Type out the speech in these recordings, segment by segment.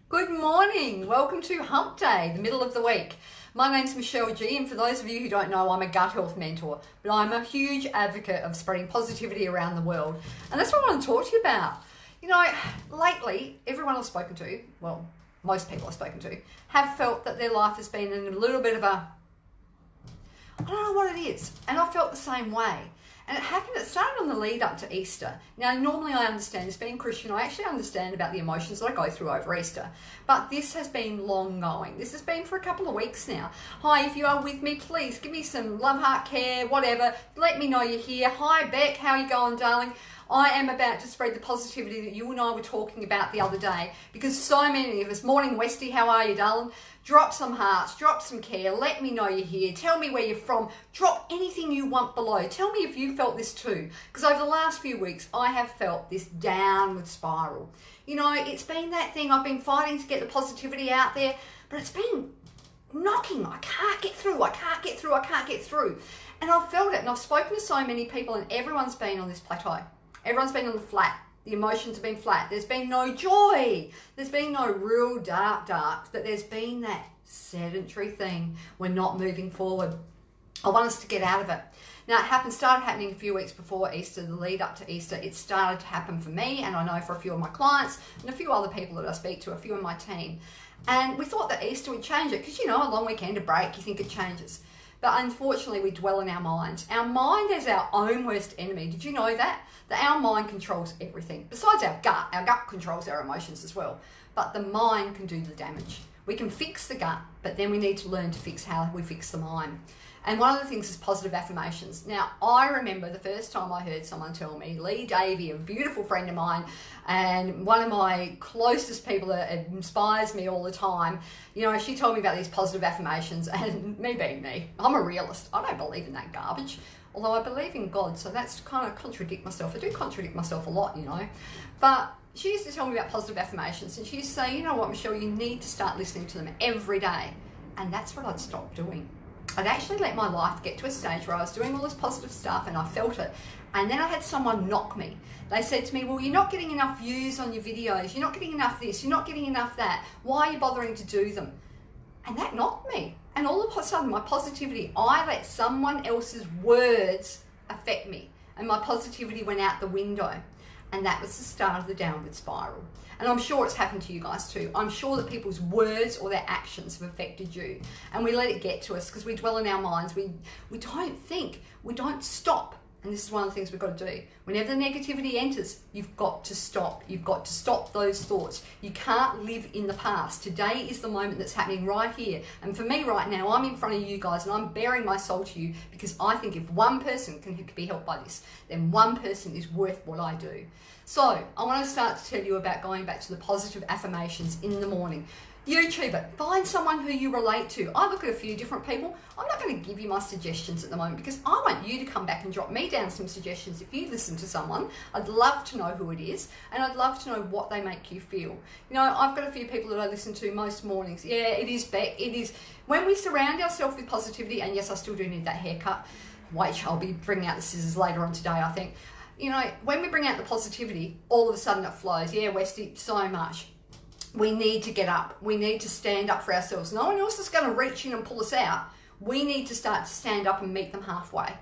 Good morning. Welcome to Hump Day, the middle of the week. My name's Michelle G, and for those of you who don't know, I'm a gut health mentor, but I'm a huge advocate of spreading positivity around the world. And that's what I want to talk to you about. You know, lately, everyone I've spoken to, well, most people I've spoken to, have felt that their life has been in a little bit of a, I don't know what it is. And I felt the same way. And it started on the lead up to Easter. Now, normally I understand, as being Christian, I actually understand about the emotions that I go through over Easter. But this has been long going. This has been for a couple of weeks now. Hi, if you are with me, please give me some love, heart, care, whatever. Let me know you're here. Hi, Beck, how are you going, darling? I am about to spread the positivity that you and I were talking about the other day, because so many of us, morning Westy, how are you, darling? Drop some hearts, drop some care, let me know you're here, tell me where you're from, drop anything you want below. Tell me if you felt this too, because over the last few weeks, I have felt this downward spiral. You know, it's been that thing, I've been fighting to get the positivity out there, but it's been knocking. I can't get through. And I've felt it, and I've spoken to so many people, and everyone's been on this plateau. Everyone's been on the flat. The emotions have been flat. There's been no joy. There's been no real dark, but there's been that sedentary thing. We're not moving forward. I want us to get out of it. Now, started happening a few weeks before Easter, the lead up to Easter. It started to happen for me, and I know for a few of my clients and a few other people that I speak to, a few in my team. And we thought that Easter would change it because, you know, a long weekend, a break, you think it changes. But unfortunately, we dwell in our minds. Our mind is our own worst enemy. Did you know that? That our mind controls everything. Besides our gut controls our emotions as well. But the mind can do the damage. We can fix the gut, but then we need to learn to fix how we fix the mind. And one of the things is positive affirmations. Now, I remember the first time I heard someone tell me, Lee Davey, a beautiful friend of mine, and one of my closest people that inspires me all the time, you know, she told me about these positive affirmations, and me being me, I'm a realist. I don't believe in that garbage, although I believe in God, so that's kind of contradict myself. I do contradict myself a lot, you know, but she used to tell me about positive affirmations, and she used to say, you know what, Michelle, you need to start listening to them every day. And that's what I'd stopped doing. I'd actually let my life get to a stage where I was doing all this positive stuff and I felt it. And then I had someone knock me. They said to me, well, you're not getting enough views on your videos. You're not getting enough this. You're not getting enough that. Why are you bothering to do them? And that knocked me. And all of a sudden, my positivity, I let someone else's words affect me. And my positivity went out the window. And that was the start of the downward spiral. And I'm sure it's happened to you guys too. I'm sure that people's words or their actions have affected you. And we let it get to us because we dwell in our minds. We don't think. We don't stop. And this is one of the things we've got to do. Whenever the negativity enters, you've got to stop. You've got to stop those thoughts. You can't live in the past. Today is the moment that's happening right here. And for me right now, I'm in front of you guys and I'm bearing my soul to you because I think if one person can be helped by this, then one person is worth what I do. So I want to start to tell you about going back to the positive affirmations in the morning. YouTube it. Find someone who you relate to. I look at a few different people. I'm not going to give you my suggestions at the moment because I want you to come back and drop me down some suggestions. If you listen to someone, I'd love to know who it is and I'd love to know what they make you feel. You know, I've got a few people that I listen to most mornings. Yeah, it is Beck. It is when we surround ourselves with positivity, and yes, I still do need that haircut. Wait, I'll be bringing out the scissors later on today, I think. You know, when we bring out the positivity, all of a sudden it flows. Yeah, Westy, so much. We need to get up. We need to stand up for ourselves. No one else is going to reach in and pull us out. We need to start to stand up and meet them halfway.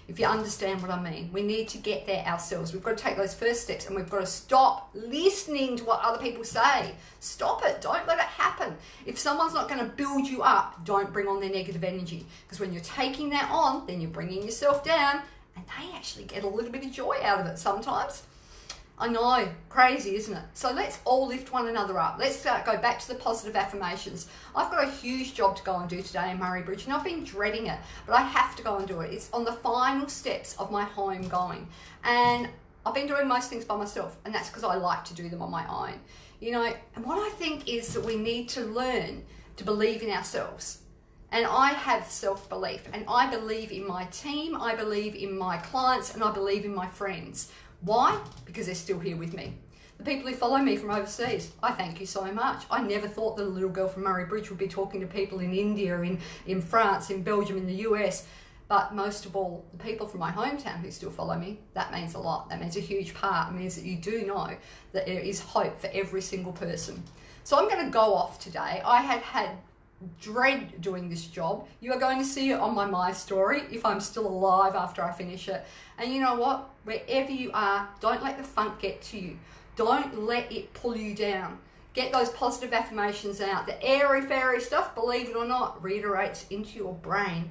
If you understand what I mean, we need to get there ourselves. We've got to take those first steps and we've got to stop listening to what other people say. Stop it. Don't let it happen. If someone's not going to build you up, don't bring on their negative energy. Because when you're taking that on, then you're bringing yourself down and they actually get a little bit of joy out of it sometimes. I know, crazy, isn't it? So let's all lift one another up. Let's go back to the positive affirmations. I've got a huge job to go and do today in Murray Bridge, and I've been dreading it, but I have to go and do it. It's on the final steps of my home going. And I've been doing most things by myself, and that's because I like to do them on my own. You know, and what I think is that we need to learn to believe in ourselves. And I have self-belief, and I believe in my team, I believe in my clients, and I believe in my friends. Why? Because they're still here with me. The people who follow me from overseas, I thank you so much. I never thought that a little girl from Murray Bridge would be talking to people in India, in France, in Belgium, in the US. But most of all, the people from my hometown who still follow me, that means a lot. That means a huge part. It means that you do know that there is hope for every single person. So I'm going to go off today. I had dread doing this job. You are going to see it on my story if I'm still alive after I finish it. And you know what? Wherever you are, don't let the funk get to you. Don't let it pull you down. Get those positive affirmations out. The airy-fairy stuff, believe it or not, reiterates into your brain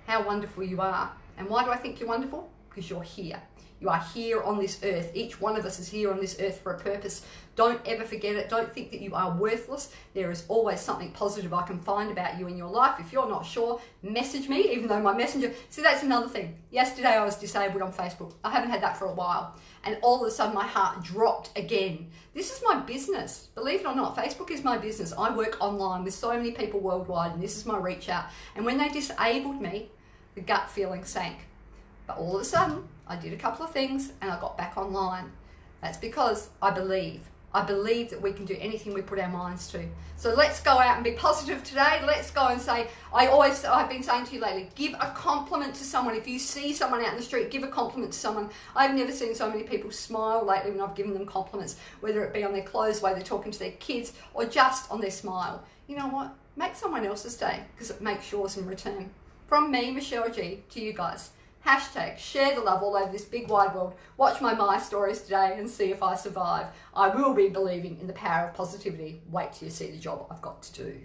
how wonderful you are. And why do I think you're wonderful? Because you're here. You are here on this earth. Each one of us is here on this earth for a purpose. Don't ever forget it. Don't think that you are worthless. There is always something positive I can find about you in your life. If you're not sure, message me, even though my messenger... See, that's another thing. Yesterday I was disabled on Facebook. I haven't had that for a while. And all of a sudden my heart dropped again. This is my business. Believe it or not, Facebook is my business. I work online with so many people worldwide, and this is my reach out. And when they disabled me, the gut feeling sank. But all of a sudden, I did a couple of things and I got back online. That's because I believe. I believe that we can do anything we put our minds to. So let's go out and be positive today. Let's go and say, I've been saying to you lately, give a compliment to someone. If you see someone out in the street, give a compliment to someone. I've never seen so many people smile lately when I've given them compliments, whether it be on their clothes, the way they're talking to their kids, or just on their smile. You know what? Make someone else's day, because it makes yours in return. From me, Michelle G, to you guys. Hashtag share the love all over this big wide world. Watch my stories today and see if I survive. I will be believing in the power of positivity. Wait till you see the job I've got to do.